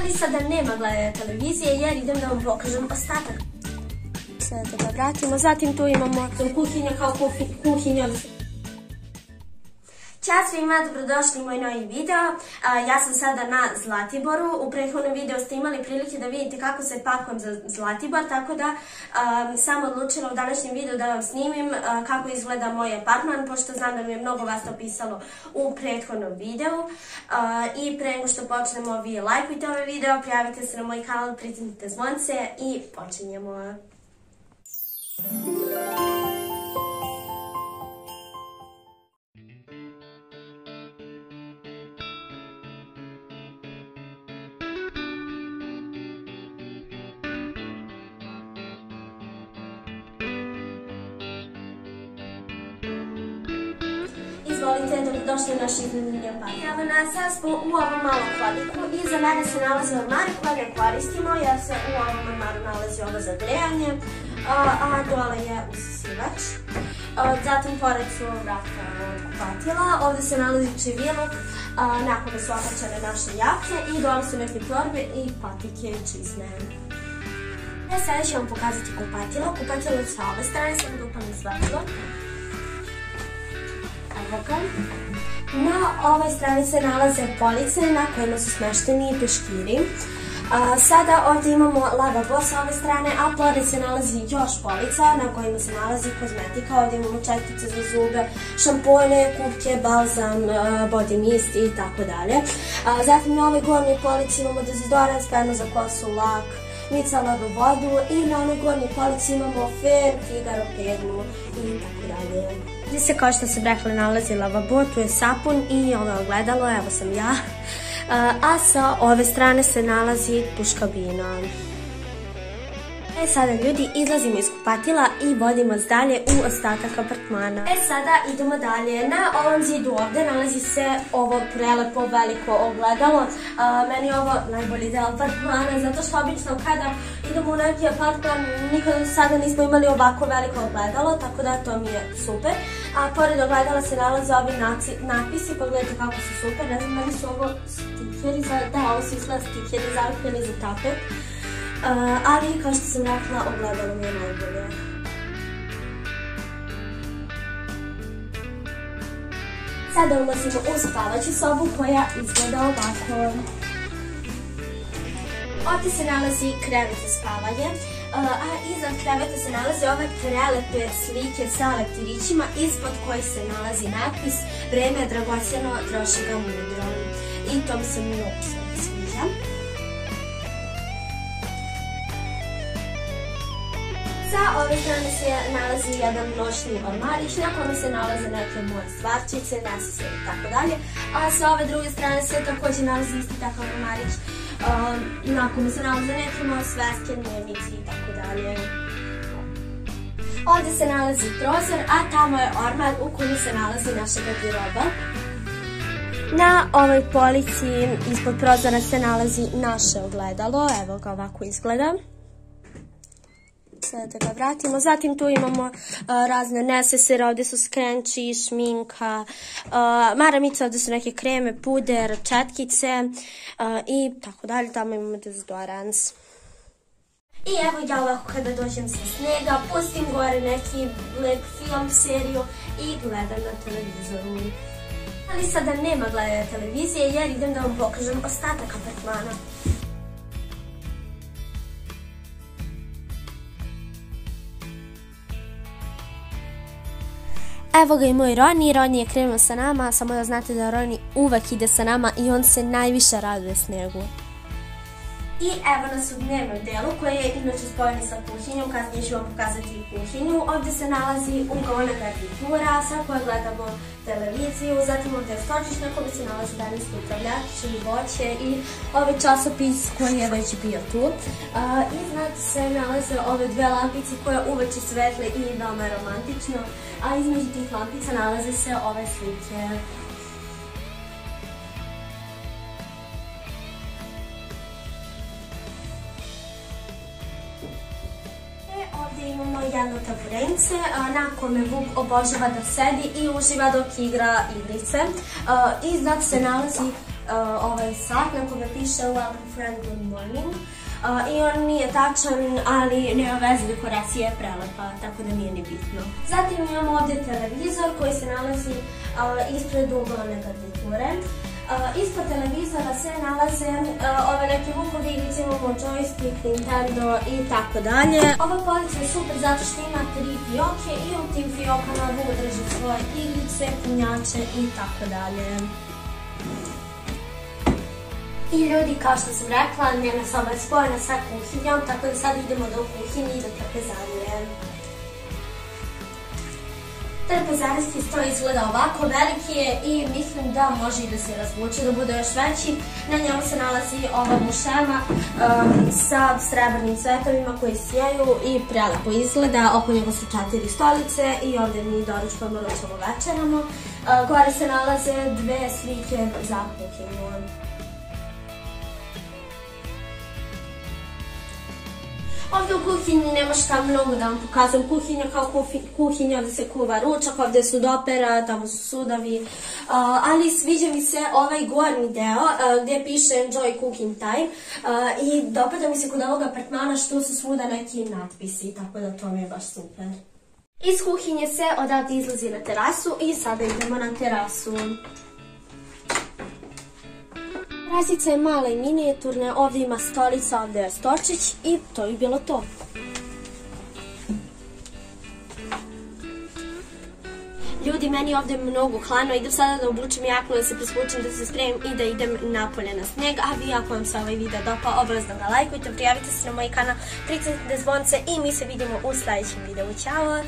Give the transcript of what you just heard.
Ali sada nema gledanja televizije jer idem da vam pokažem ostatak. Sada da ga vratimo, zatim tu imamo kuhinja kao kuhinja. Ćao svima, dobrodošli u moj novi video. Ja sam sada na Zlatiboru. U prethodnom videu ste imali prilike da vidite kako se pakujem za Zlatibor, tako da sam odlučila u današnjem videu da vam snimim kako izgleda moj apartman, pošto znam da mi je mnogo vas to pisalo u prethodnom videu. I pre nego što počnemo, vi lajkujte ovaj video, prijavite se na moj kanal, pritisnite zvonce i počinjemo. Izvolite, dobrodošli u naš izgledni apartman. Evo nas, sad smo u ovom malom hodniku. Iza mene se nalaze ormari koje ne koristimo jer se u ovom ormaru nalazi ovo za grejanje, a dole je usisivač. Zatim pored su vrata od kupatila, ovdje se nalazi čeviluk na kome su okačene naše jakne i dole su neke torbe i patike čizme. Sada ću vam pokazati kupatilo. Kupatilo je sa ove strane, samo da upalim svetlo. Na ovoj strani se nalaze police na kojima su smešteni peškiri. Sada ovdje imamo lavabo sa ove strane, a pored se nalazi još polica na kojima se nalazi kozmetika. Ovdje imamo četkice za zube, šampone, kupke, balzam, body mist i tako dalje. Zatim na ovoj gornjoj polici imamo dezodorans, penu za kosu, lak, micelarnu vodu i na onoj gornjoj polici imamo fen, Figaro, peglu i tako dalje. Gdje se, kao što sam rekla, nalazi lavabo, tu je sapun i ovo ogledalo, evo sam ja. A sa ove strane se nalazi duš kabina. Sada ljudi, izlazimo iz kupatila i vodimo vas dalje u ostatak apartmana. Sada idemo dalje. Na ovom zidu ovdje nalazi se ovo prelepo veliko ogledalo. Meni je ovo najbolji deo apartmana, zato što obično kada idemo u neki apartman nikada sada nismo imali ovako veliko ogledalo, tako da to mi je super. A pored ogledala se nalaze ovi natpisi, pogledajte kako su super, ne znam da li su ovo stikeri ovo su izgleda stikeri zalepljeni za tapet. Ali, kao što sam rekla, ogledalo mi je najbolje. Sada ulazimo u spavaću sobu koja izgleda ovako. Ovdje se nalazi krevet za spavanje, a iza kreveta se nalaze ove prelepe slike sa leptirićima ispod kojih se nalazi natpis "Vreme je dragocjeno, troši ga mudro". I to mi se mnogo sviđa. Sa ove strane se nalazi jedan noćni ormarić na kome se nalaze neke moje stvarčice, nese i tako dalje. A sa ove druge strane se također nalazi isti takav ormarić na kome se nalaze neke moje sveske, dnevnici i tako dalje. Ovdje se nalazi prozor, a tamo je ormar u kojem se nalazi naša garderoba. Na ovoj polici ispod prozora se nalazi naše ogledalo, evo ga ovako izgleda. Sada da ga vratimo. Zatim tu imamo razne nesesere, ovdje su skrenči, šminka, maramice, ovdje su neke kreme, puder, četkice i tako dalje. Tamo imamo dezodorans. I evo ja ovako kada dođem sa snega, pustim gore neki lep film, seriju i gledam na televizoru. Ali sada nema gledanja televizije jer idem da vam pokažem ostatak apartmana. Evo ga i moj Roni. Roni je krenuo sa nama, samo da znate da Roni uvek ide sa nama i on se najviše raduje snegu. I evo nas u dnevnom delu koji je inače spojen sa kuhinjom, kasnije ću vam pokazati i kuhinju. Ovdje se nalazi ugaona garnitura sa koje gledamo televiziju, zatim ovdje je stočić na kome se nalazi daljinski upravljač i voće i ovaj časopis koji je već bio tu. Iznad se nalaze ove dve lampice koje uveče svetle i veoma romantično, a između tih lampica nalaze se ove slike. Ovdje imamo jedno taburence na kome Vuk obožava da sedi i uživa dok igra igrice. Iznad se nalazi ovaj sat na kome piše Welcome friend, good morning. I on nije tačan, ali nema veze, dekoracija je prelepa, tako da nije ni bitno. Zatim imamo ovdje televizor koji se nalazi ispred uglavne garniture. Ispod televizora se nalaze ove neke vukovi igrice, imamo joystick, Nintendo i tako dalje. Ova polica je super zato što ima 3 fioke i u tim fiokama mogu držati svoje igrice, punjače i tako dalje. I ljudi, kao što sam rekla, njena soba je spojena sa kuhinjom, tako da sad idemo do kuhinje i do trpezarije. Trpezarski sto izgleda ovako, veliki je i mislim da može i da se razvuče, da bude još veći. Na njemu se nalazi ova mušema sa srebrnim cvetovima koji sijaju i prelepo izgleda. Oko njega su 4 stolice i ovdje mi doručkujemo, ručamo, večeramo. Gore se nalaze 2 slike za kuhinju. Ovdje u kuhinji nema šta mnogo da vam pokazujem. Kuhinja kao kuhinja, ovdje se kuva ručak, ovdje su dopera, tamo su sudovi. Ali sviđa mi se ovaj gornji deo gdje piše Enjoy cooking time. I dopada mi se kod ovog apartmana što su svuda neki natpisi, tako da to mi je baš super. Iz kuhinje se odavde izlazi na terasu i sada idemo na terasu. Terasica je mala i minijaturna, ovdje ima stolica, ovdje je stočić i to bi bilo to. Ljudi, meni je ovdje mnogo hladno, idem sada da obučem jaknu, da se presvučem, da se spremim i da idem napolje na snijeg. A vi, ako vam se ovaj video dopao, obavezno ga lajkujte, prijavite se na moj kanal, kliknite zvonce i mi se vidimo u sljedećem videu. Ćao!